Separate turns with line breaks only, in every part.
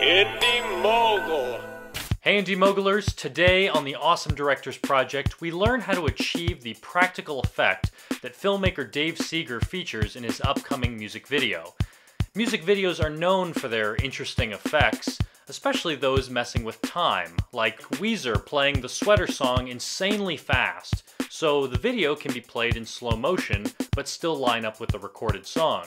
Indy Mogul.
Hey Indy Mogulers, today on the Awesome Directors Project, we learn how to achieve the practical effect that filmmaker Dave Seger features in his upcoming music video. Music videos are known for their interesting effects, especially those messing with time, like Weezer playing the Sweater song insanely fast, so the video can be played in slow motion but still line up with the recorded song.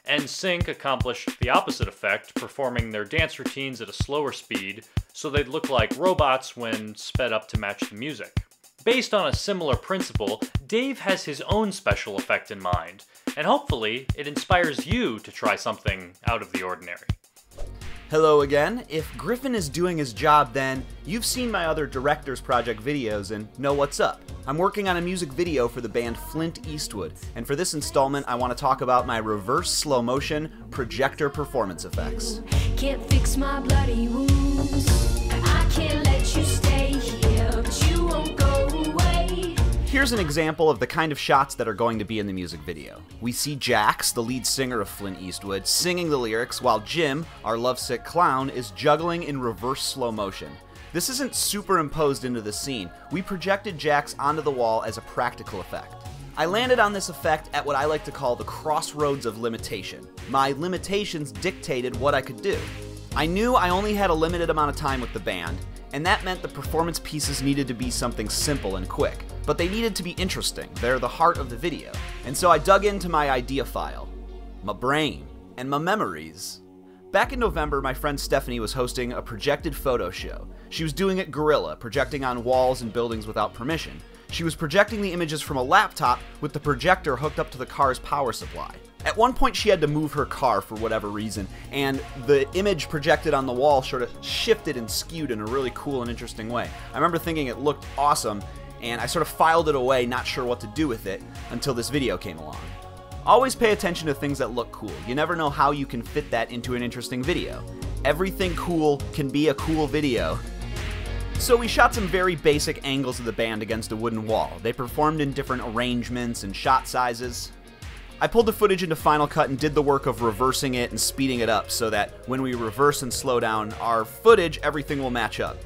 NSYNC accomplished the opposite effect, performing their dance routines at a slower speed, so they'd look like robots when sped up to match the music. Based on a similar principle, Dave has his own special effect in mind, and hopefully it inspires you to try something out of the ordinary.
Hello again. If Griffin is doing his job, then you've seen my other Directors Project videos and know what's up. I'm working on a music video for the band Clint Eastwood, and for this installment I want to talk about my reverse slow motion projector performance effects.
Can't fix my bloody wounds. I can't let you stay here, but you won't go away.
Here's an example of the kind of shots that are going to be in the music video. We see Jax, the lead singer of Clint Eastwood, singing the lyrics while Jim, our lovesick clown, is juggling in reverse slow motion. This isn't superimposed into the scene. We projected Jax onto the wall as a practical effect. I landed on this effect at what I like to call the crossroads of limitation. My limitations dictated what I could do. I knew I only had a limited amount of time with the band, and that meant the performance pieces needed to be something simple and quick. But they needed to be interesting. They're the heart of the video. And so I dug into my idea file, my brain, and my memories. Back in November, my friend Stephanie was hosting a projected photo show. She was doing it guerrilla, projecting on walls and buildings without permission. She was projecting the images from a laptop with the projector hooked up to the car's power supply. At one point she had to move her car for whatever reason, and the image projected on the wall sort of shifted and skewed in a really cool and interesting way. I remember thinking it looked awesome, and I sort of filed it away, not sure what to do with it, until this video came along. Always pay attention to things that look cool. You never know how you can fit that into an interesting video. Everything cool can be a cool video. So we shot some very basic angles of the band against a wooden wall. They performed in different arrangements and shot sizes. I pulled the footage into Final Cut and did the work of reversing it and speeding it up so that when we reverse and slow down our footage, everything will match up.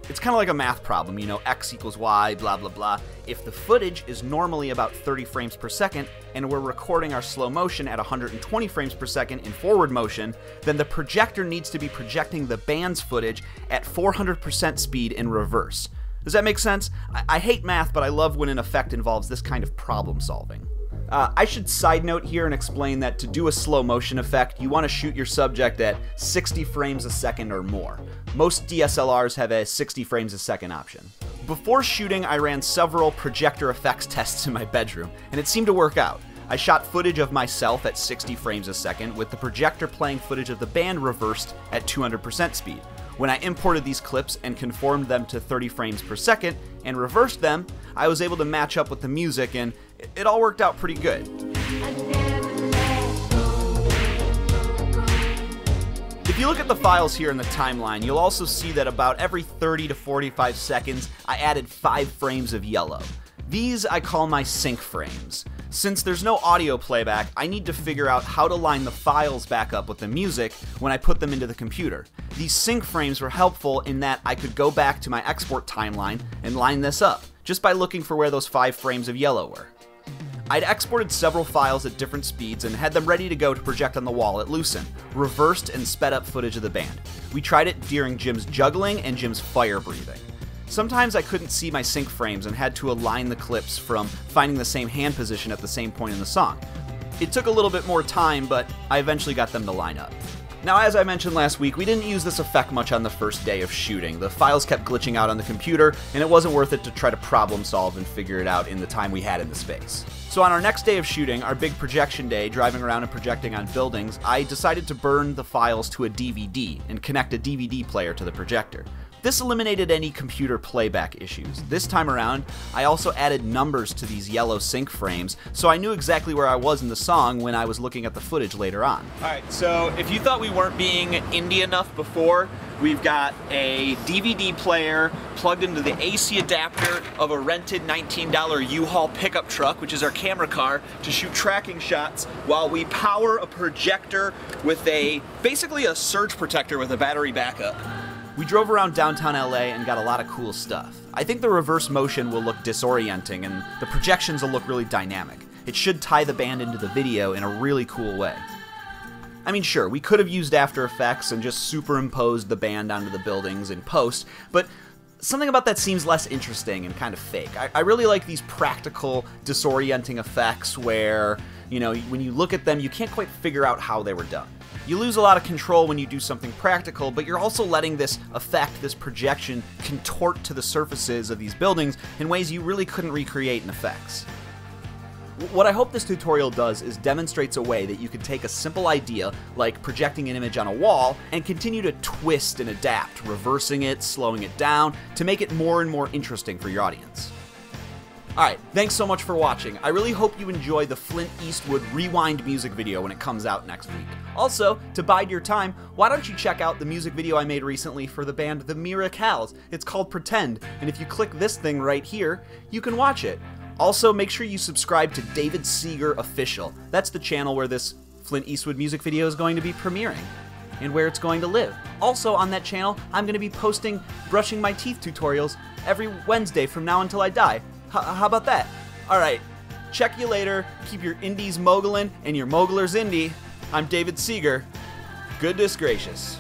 It's kind of like a math problem, you know, x equals y, blah blah blah. If the footage is normally about 30 frames per second and we're recording our slow motion at 120 frames per second in forward motion, then the projector needs to be projecting the band's footage at 400% speed in reverse. Does that make sense? I hate math, but I love when an effect involves this kind of problem solving. I should side note here and explain that to do a slow motion effect, you want to shoot your subject at 60 frames a second or more. Most DSLRs have a 60 frames a second option. Before shooting, I ran several projector effects tests in my bedroom, and it seemed to work out. I shot footage of myself at 60 frames a second, with the projector playing footage of the band reversed at 200% speed. When I imported these clips and conformed them to 30 frames per second and reversed them, I was able to match up with the music, and it all worked out pretty good. If you look at the files here in the timeline, you'll also see that about every 30 to 45 seconds, I added 5 frames of yellow. These I call my sync frames. Since there's no audio playback, I need to figure out how to line the files back up with the music when I put them into the computer. These sync frames were helpful in that I could go back to my export timeline and line this up, just by looking for where those 5 frames of yellow were. I'd exported several files at different speeds and had them ready to go to project on the wall at Lucen, reversed and sped up footage of the band. We tried it during Jim's juggling and Jim's fire breathing. Sometimes I couldn't see my sync frames and had to align the clips from finding the same hand position at the same point in the song. It took a little bit more time, but I eventually got them to line up. Now, as I mentioned last week, we didn't use this effect much on the first day of shooting. The files kept glitching out on the computer, and it wasn't worth it to try to problem solve and figure it out in the time we had in the space. So on our next day of shooting, our big projection day, driving around and projecting on buildings, I decided to burn the files to a DVD and connect a DVD player to the projector. This eliminated any computer playback issues. This time around, I also added numbers to these yellow sync frames, so I knew exactly where I was in the song when I was looking at the footage later on.
Alright, so if you thought we weren't being indie enough before,
We've got a DVD player plugged into the AC adapter of a rented $19 U-Haul pickup truck, which is our camera car, to shoot tracking shots while we power a projector with basically a surge protector with a battery backup. We drove around downtown LA and got a lot of cool stuff. I think the reverse motion will look disorienting and the projections will look really dynamic. It should tie the band into the video in a really cool way. I mean, sure, we could have used After Effects and just superimposed the band onto the buildings in post, but something about that seems less interesting and kind of fake. I really like these practical, disorienting effects where, you know, when you look at them, you can't quite figure out how they were done. You lose a lot of control when you do something practical, but you're also letting this effect, this projection, contort to the surfaces of these buildings in ways you really couldn't recreate in effects. What I hope this tutorial does is demonstrates a way that you can take a simple idea, like projecting an image on a wall, and continue to twist and adapt, reversing it, slowing it down, to make it more and more interesting for your audience. Alright, thanks so much for watching. I really hope you enjoy the Clint Eastwood Rewind music video when it comes out next week. Also, to bide your time, why don't you check out the music video I made recently for the band The Miracles. It's called Pretend, and if you click this thing right here, you can watch it. Also, make sure you subscribe to Dave Seger Official. That's the channel where this Clint Eastwood music video is going to be premiering, and where it's going to live. Also on that channel, I'm going to be posting brushing my teeth tutorials every Wednesday from now until I die. How about that? Alright, check you later, keep your indies mogulin' and your mogulers indie. I'm David Seger. Goodness gracious.